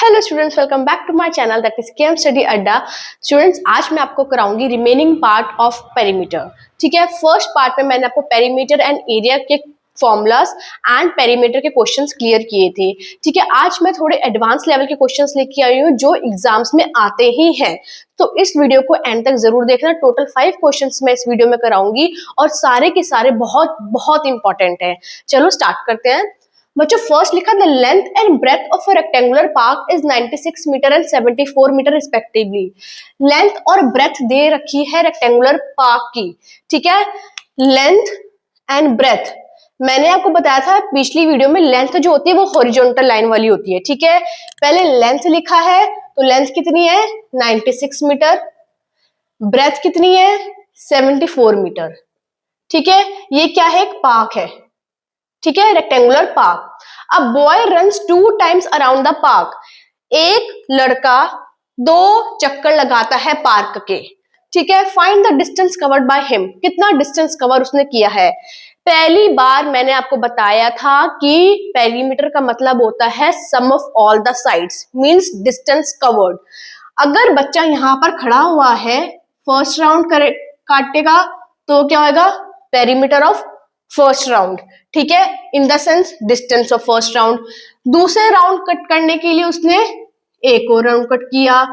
Hello students, welcome back to my channel that is KM study Adda. Students, आज मैं आपको कराऊंगी रिमेनिंग पार्ट ऑफ पेरीमीटर। ठीक है, फर्स्ट पार्ट में मैंने आपको पेरीमीटर एंड एरिया के फॉर्मूलाज एंड पेरीमीटर के क्वेश्चंस क्लियर किए थे। ठीक है, आज मैं थोड़े एडवांस लेवल के क्वेश्चंस लेके आई हूँ जो एग्जाम्स में आते ही हैं, तो इस वीडियो को एंड तक जरूर देखना। टोटल 5 क्वेश्चंस मैं इस वीडियो में कराऊंगी और सारे के सारे बहुत बहुत इंपॉर्टेंट हैं। चलो स्टार्ट करते हैं। बच्चों, फर्स्ट लिखा the length and breadth of a rectangular park is 96 metre and 74 metre respectively. Length और ब्रेथ दे रखी है रेक्टेंगुलर पार्क की। ठीक है, लेंथ एंड ब्रेथ मैंने आपको बताया था पिछली वीडियो में, लेंथ जो होती है वो हॉरिजॉन्टल लाइन वाली होती है। ठीक है, पहले लेंथ लिखा है तो लेंथ कितनी है 96 मीटर, ब्रेथ कितनी है 74 मीटर। ठीक है, ये क्या है, एक पार्क है। ठीक है, रेक्टेंगुलर पार्क। अब boy runs 2 times around the park. एक लड़का 2 चक्कर लगाता है पार्क के। ठीक है, find the distance covered by him. कितना डिस्टेंस कवर उसने किया है। पहली बार मैंने आपको बताया था कि पेरीमीटर का मतलब होता है sum of all the sides, means distance covered. अगर बच्चा यहां पर खड़ा हुआ है, फर्स्ट राउंड काटेगा तो क्या होगा, पेरीमीटर ऑफ फर्स्ट राउंड। ठीक है, in the sense distance of first round. दूसरे राउंड कट करने के लिए उसने एक और राउंड कट किया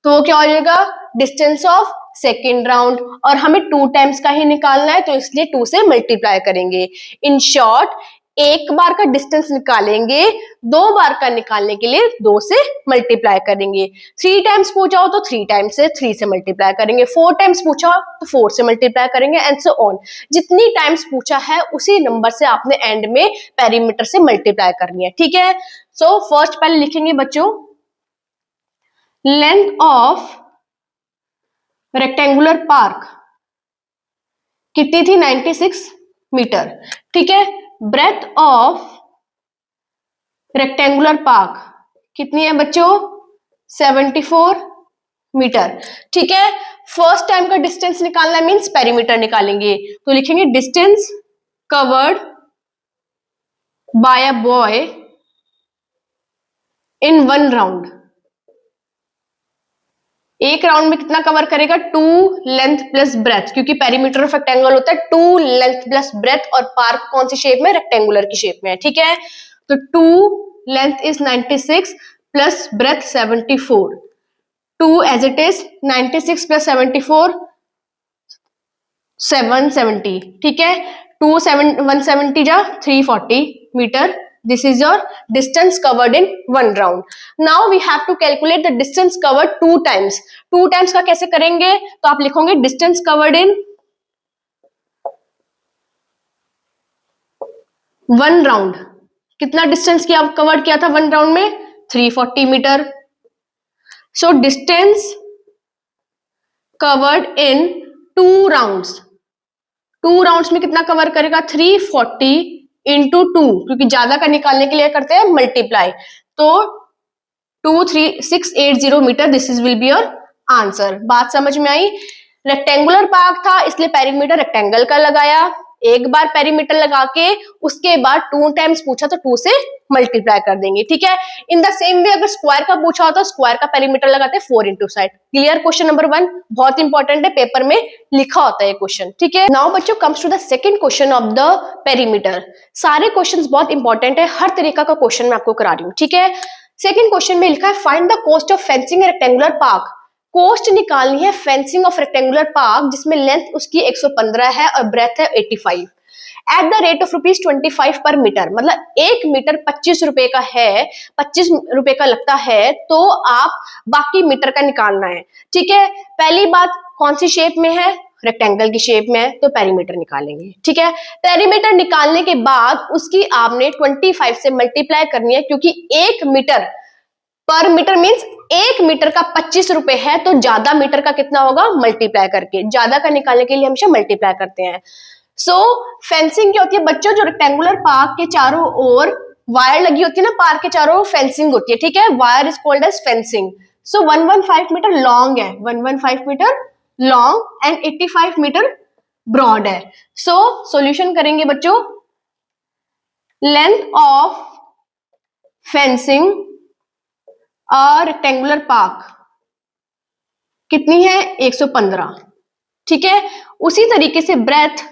तो क्या हो जाएगा, डिस्टेंस ऑफ सेकेंड राउंड। और हमें 2 टाइम्स का ही निकालना है तो इसलिए 2 से मल्टीप्लाई करेंगे। इन शॉर्ट, एक बार का डिस्टेंस निकालेंगे, 2 बार का निकालने के लिए 2 से मल्टीप्लाई करेंगे। 3 टाइम्स पूछा हो तो 3 टाइम्स से 3 से मल्टीप्लाई करेंगे। 4 टाइम्स पूछा हो तो 4 से मल्टीप्लाई करेंगे, एंड सो ऑन। जितनी टाइम्स पूछा है उसी नंबर से आपने एंड में पेरीमीटर से मल्टीप्लाई करनी है। ठीक है, सो फर्स्ट पहले लिखेंगे बच्चों, लेंथ ऑफ रेक्टेंगुलर पार्क कितनी थी 96 मीटर। ठीक है, ब्रेथ ऑफ रेक्टेंगुलर पार्क कितनी है बच्चों 74 मीटर। ठीक है, फर्स्ट टाइम का डिस्टेंस निकालना मींस पेरीमीटर निकालेंगे तो लिखेंगे distance covered by a boy in 1 round. एक राउंड में कितना कवर करेगा, 2 लेंथ प्लस ब्रेथ, क्योंकि पेरीमीटर ऑफ रेक्टेंगल होता है 2 लेंथ प्लस ब्रेथ, और पार्क कौन सी शेप में, रेक्टेंगुलर की शेप में है। ठीक है, तो 2 length is 96 plus breadth 74। 2 as it is 96 plus 74 770। ठीक है, 170 जा 340 metre. This is your distance covered in 1 round. Now we have to calculate the distance covered 2 times. 2 times का कैसे करेंगे, तो आप लिखोगे distance covered in 1 round। कितना डिस्टेंस किया, कवर्ड किया था 1 राउंड में 340 metre. So distance covered in 2 rounds. 2 rounds में कितना कवर करेगा, 340 इंटू 2, क्योंकि ज्यादा का निकालने के लिए करते हैं मल्टीप्लाई, तो 23680 metre. This is will be your answer. बात समझ में आई। रेक्टेंगुलर पार्क था इसलिए पेरीमीटर रेक्टेंगल का लगाया, एक बार पेरीमीटर लगा के उसके बाद 2 टाइम्स पूछा तो 2 से मल्टीप्लाई कर देंगे। ठीक है, इन द सेम वे अगर स्क्वायर का पूछा होता तो स्क्वायर का पेरीमीटर लगाते 4 into side. Clear. Question number 1 बहुत इंपॉर्टेंट है, पेपर में लिखा होता है क्वेश्चन। ठीक है, नाउ बच्चों comes to the second question of the perimeter. सारे क्वेश्चंस बहुत इंपॉर्टेंट है, हर तरीका का क्वेश्चन मैं आपको करा रही हूँ। ठीक है, सेकंड क्वेश्चन में लिखा है find the cost of fencing rectangular park. Cost निकालनी है फेंसिंग ऑफ रेक्टेंगुलर पार्क जिसमें लेंथ उसकी 115 है और ब्रेथ है 85 एट द रेट ऑफ ₹25 पर मीटर। मतलब 1 मीटर 25 रुपए का है, 25 रुपए का लगता है, तो आप बाकी मीटर का निकालना है। ठीक है, पहली बात कौन सी शेप में है, रेक्टेंगल की शेप में है, तो पेरीमीटर निकालेंगे। ठीक है, पेरीमीटर निकालने के बाद उसकी आपने 25 से मल्टीप्लाई करनी है, क्योंकि 1 मीटर पर मीटर मींस 1 मीटर का 25 रुपए है, तो ज्यादा मीटर का कितना होगा, मल्टीप्लाई करके। ज्यादा का निकालने के लिए हमेशा मल्टीप्लाई करते हैं। सो फेंसिंग क्या होती है बच्चों, जो रेक्टेंगुलर पार्क के चारों ओर वायर लगी होती है ना, पार्क के चारों ओर फेंसिंग होती है। ठीक है, wire is called as fencing. So 115 metre long है, 115 metre long and 85 metre broad है। सो सॉल्यूशन करेंगे बच्चों, length of fencing a rectangular park कितनी है 115, ठीक है। उसी तरीके से breadth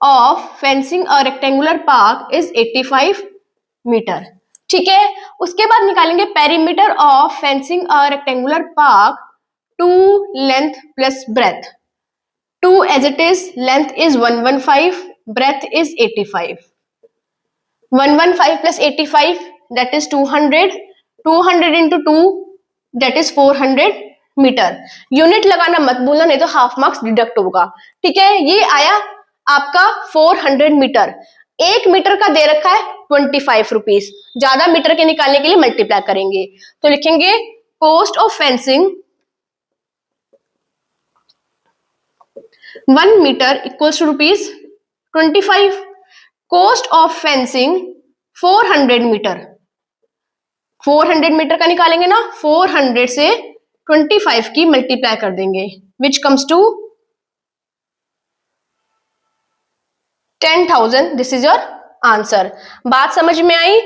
of fencing a rectangular park is 85 metre, ठीक है। उसके बाद निकालेंगे perimeter of fencing a rectangular park two length plus breadth. Two as it is, length is 115, breadth is 85. 115 plus 85 that is 200. 200 into 2 that is 400 metre. Unit लगाना मत भूलना, नहीं तो हाफ मार्क्स डिडक्ट होगा, ठीक है। ये आया आपका 400 मीटर। 1 मीटर का दे रखा है 25 रुपीज, ज्यादा मीटर के निकालने के लिए मल्टीप्लाई करेंगे तो लिखेंगे cost of fencing 1 metre equals to rupees 25। Cost of fencing 400 metre, 400 metre का निकालेंगे ना, 400 से 25 की मल्टीप्लाई कर देंगे which comes to 10,000। This is your answer. बात समझ में आई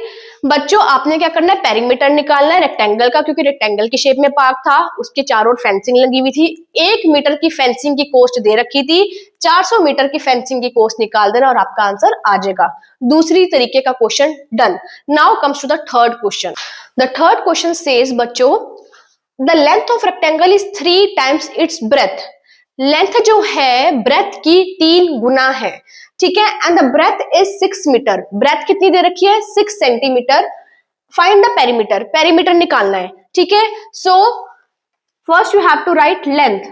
बच्चों? आपने क्या करना है, पेरीमीटर निकालना है रेक्टेंगल का, क्योंकि रेक्टेंगल की शेप में पार्क था, उसके चारों ओर फेंसिंग लगी हुई थी। 1 मीटर की फेंसिंग की कॉस्ट दे रखी थी, 400 मीटर की फेंसिंग की कॉस्ट निकाल देना और आपका आंसर आ जाएगा। दूसरी तरीके का question done. Now comes to the third question. The third question says बच्चों the length of rectangle is 3 times its breadth. Length जो है ब्रेथ की 3 गुना है, ठीक है। And the breadth is 6 metre. Breadth कितनी दे रखी है 6 centimetre. Find the perimeter, perimeter निकालना है, ठीक है। So first you have to write length,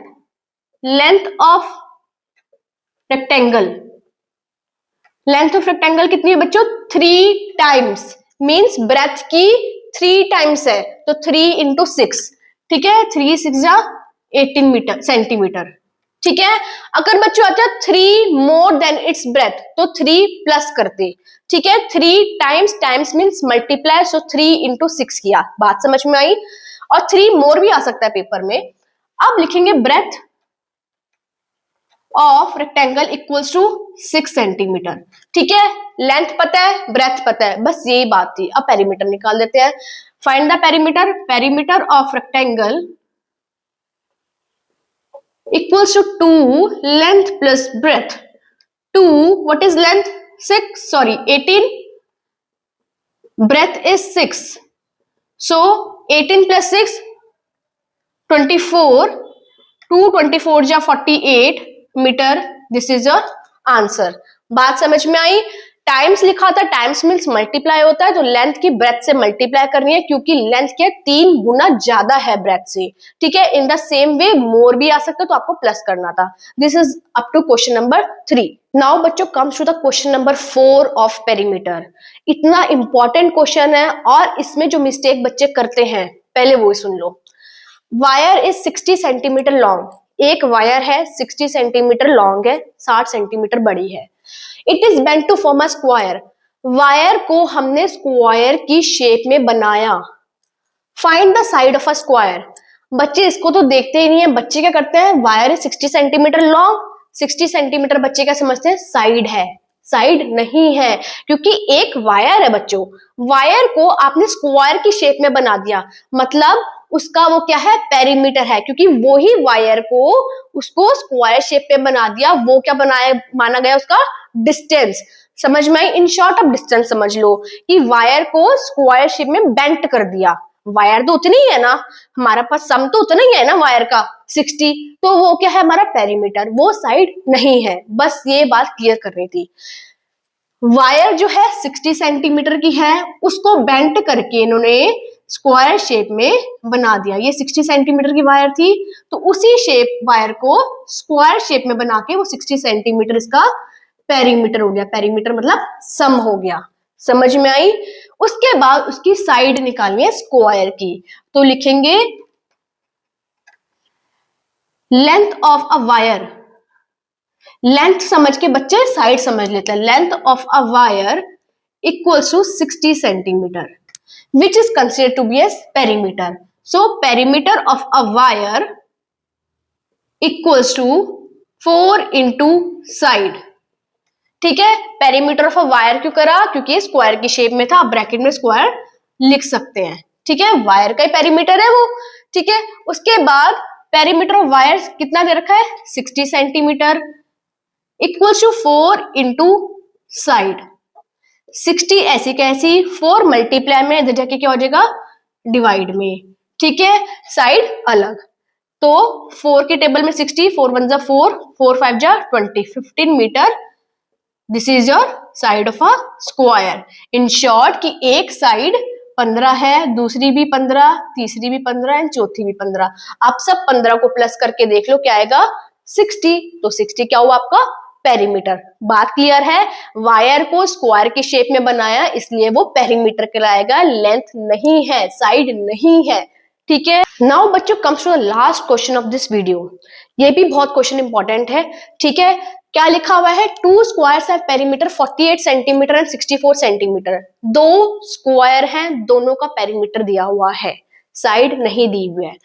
length of rectangle. Length of rectangle कितनी है बच्चों 3 टाइम्स, मीन्स ब्रेथ की 3 टाइम्स है तो 3 इंटू 6, ठीक है। 3 6 जा 18 मीटर सेंटीमीटर, ठीक है। अगर बच्चों आता 3 मोर देन इट्स ब्रेथ तो 3 प्लस करते, ठीक है। 3 टाइम्स, टाइम्स मीन्स मल्टीप्लाई, सो 3 इंटू 6 किया। बात समझ में आई? और 3 मोर भी आ सकता है पेपर में। अब लिखेंगे breadth of rectangle equals to 6 centimetre, ठीक है। लेंथ पता है, ब्रेथ पता है, बस यही बात थी। अब पेरीमीटर निकाल देते हैं। Find the perimeter, perimeter of rectangle equals to 2 length plus breadth. 2, what is length? 6, sorry 18, breadth is 6, so 18 plus 6 24, 2 24 जा 48 metre. This is your answer. बात समझ में आई? टाइम्स लिखा था, टाइम्स मीन्स मल्टीप्लाई होता है, तो लेंथ की ब्रेथ से मल्टीप्लाई करनी है क्योंकि लेंथ के 3 गुना ज्यादा है ब्रेथ से, ठीक है। इन द सेम वे मोर भी आ सकता है तो आपको प्लस करना था। This is up to question number 3। Now बच्चों comes to the question number 4 of perimeter. इतना इंपॉर्टेंट क्वेश्चन है और इसमें जो मिस्टेक बच्चे करते हैं पहले वो सुन लो। वायर इज 60 सेंटीमीटर लॉन्ग, एक वायर है 60 सेंटीमीटर लॉन्ग है, 60 सेंटीमीटर बड़ी है। It is bent to form a square. Wire को हमने स्क्वायर की शेप में बनाया। Find the side of a square. बच्चे इसको तो देखते ही नहीं है। बच्चे क्या करते हैं, वायर है 60 सेंटीमीटर लॉन्ग, 60 सेंटीमीटर बच्चे क्या समझते हैं साइड है। साइड नहीं है, क्योंकि एक वायर है बच्चों, वायर को आपने स्क्वायर की शेप में बना दिया, मतलब उसका वो क्या है पेरीमीटर है, क्योंकि वो ही वायर को उसको स्क्वायर शेप में बना दिया। वो क्या बनाया माना गया उसका डिस्टेंस। समझ में आई? इन शॉर्ट अब डिस्टेंस समझ लो कि वायर को स्क्वायर शेप में बेंट कर दिया। वायर तो उतनी ही है ना, हमारा पास सम तो उतना ही है ना वायर का 60, तो वो क्या है हमारा पेरीमीटर, वो साइड नहीं है। बस ये बात क्लियर करनी थी। वायर जो है 60 सेंटीमीटर की है, उसको बेंट करके इन्होंने स्क्वायर शेप में बना दिया। ये 60 सेंटीमीटर की वायर थी, तो उसी शेप वायर को स्क्वायर शेप में बना के वो 60 सेंटीमीटर इसका पेरीमीटर हो गया। पेरीमीटर मतलब सम हो गया। समझ में आई? उसके बाद उसकी साइड निकालनी है स्क्वायर की, तो लिखेंगे length of a wire. Length समझ के बच्चे साइड समझ लेते हैं। Length of a wire equals to 60 centimetre which is considered to be as perimeter. So perimeter of a wire equals to 4 into side. ठीक है, पेरीमीटर ऑफ अ वायर क्यों करा, क्योंकि स्क्वायर की शेप में था। ब्रैकेट में स्क्वायर लिख सकते हैं, ठीक है, वायर का ही पेरीमीटर है वो, ठीक है। उसके बाद पेरीमीटर ऑफ वायर कितना दे रखा है 60 centimetre equals to 4 into side. 60 ऐसी कैसी, 4 मल्टीप्लाई में इधर जाके क्या हो जाएगा डिवाइड में, ठीक है, साइड अलग। तो 4 के टेबल में 60, 4 1 जा 4, 4 5 जा 20, 15 metre. This is your side of a square. In short कि एक साइड 15 है, दूसरी भी 15, तीसरी भी 15 एंड चौथी भी 15। आप सब 15 को प्लस करके देख लो क्या आएगा 60। तो 60 क्या हुआ आपका पेरीमीटर। बात क्लियर है, वायर को स्क्वायर की शेप में बनाया इसलिए वो पेरीमीटर कहलाएगा, लेंथ नहीं है, साइड नहीं है, ठीक है। नाउ बच्चों comes to the last question of this video. ये भी बहुत क्वेश्चन इंपॉर्टेंट है, ठीक है। क्या लिखा हुआ है, 2 squares have perimeter 48 centimetre and 64 centimetre. 2 square हैं, दोनों का पेरीमीटर दिया हुआ है, साइड नहीं दी हुई है।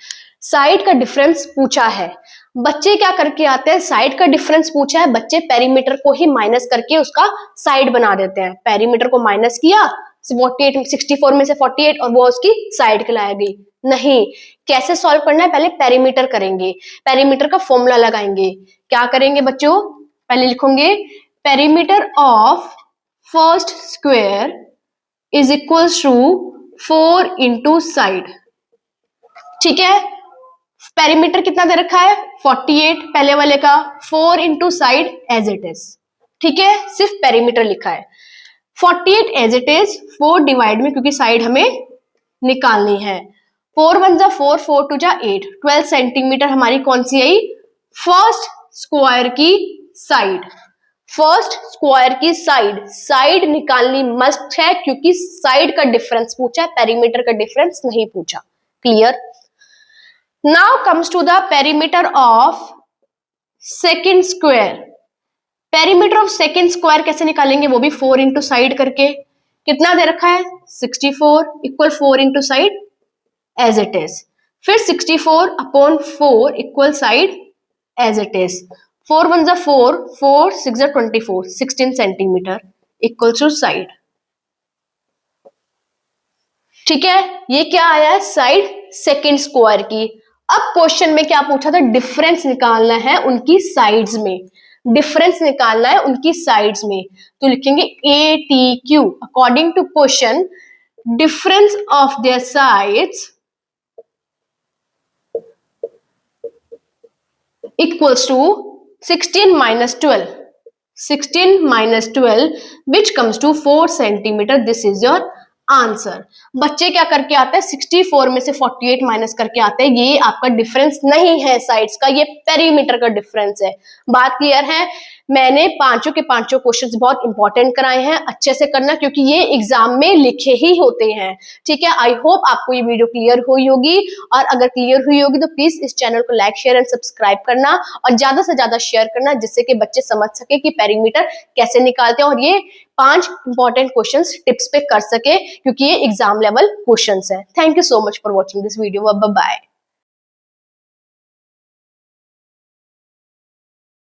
साइड का डिफरेंस पूछा है, बच्चे क्या करके आते हैं, साइड का डिफरेंस पूछा है, बच्चे पेरीमीटर को ही माइनस करके उसका साइड बना देते हैं। पेरीमीटर को माइनस किया 48 64 में से 48 और वो उसकी साइड कहलाया गई। नहीं, कैसे सॉल्व करना है, पहले पेरीमीटर करेंगे, पेरीमीटर का फॉर्मूला लगाएंगे। क्या करेंगे बच्चों, पहले लिखोगे perimeter of first square is equals to 4 into side, ठीक है। पेरीमीटर कितना दे रखा है 48 पहले वाले का, 4 into side as it is, ठीक है, सिर्फ पेरीमीटर लिखा है। 48 एज इट इज, 4 डिवाइड में क्योंकि साइड हमें निकालनी है। 4 1 जा 4, 4 2 जा 8, 12 सेंटीमीटर हमारी कौन सी आई फर्स्ट स्क्वायर की साइड। फर्स्ट स्क्वायर की साइड, साइड निकालनी मस्ट है क्योंकि साइड का डिफरेंस पूछा है, पेरीमीटर का डिफरेंस नहीं पूछा। Clear. Now comes to the perimeter of second square. Perimeter of second square कैसे निकालेंगे, वो भी 4 इंटू साइड करके। कितना दे रखा है 64 equal 4 into side as it is, फिर 64 upon 4 equal side as it is. 4 1 जा 4, 4 6 जा 24, 16 सेंटीमीटर इक्वल टू साइड, ठीक है। ये क्या आया है साइड सेकेंड स्क्वायर की। अब क्वेश्चन में क्या पूछा था, डिफरेंस निकालना है उनकी साइड्स में, डिफरेंस निकालना है उनकी साइड्स में। तो लिखेंगे ATQ according to question difference of their sides equals to 16 minus 12, 16 minus 12 which comes to 4 centimeter. This is your answer. बच्चे क्या करके आते हैं 64 में से 48 माइनस करके आते हैं, ये आपका डिफरेंस नहीं है साइड्स का, ये पेरीमीटर का डिफरेंस है। बात क्लियर है। मैंने पांचों के पांचों क्वेश्चंस बहुत इंपॉर्टेंट कराए हैं, अच्छे से करना क्योंकि ये एग्जाम में लिखे ही होते हैं, ठीक है। आई होप आपको ये वीडियो क्लियर हुई होगी, और अगर क्लियर हुई होगी तो प्लीज इस चैनल को लाइक शेयर एंड सब्सक्राइब करना और ज्यादा से ज्यादा शेयर करना, जिससे कि बच्चे समझ सके कि पेरीमीटर कैसे निकालते हैं और ये 5 इंपॉर्टेंट क्वेश्चंस टिप्स पे कर सके क्योंकि ये एग्जाम लेवल क्वेश्चंस है। Thank you so much for watching this video. Bye bye.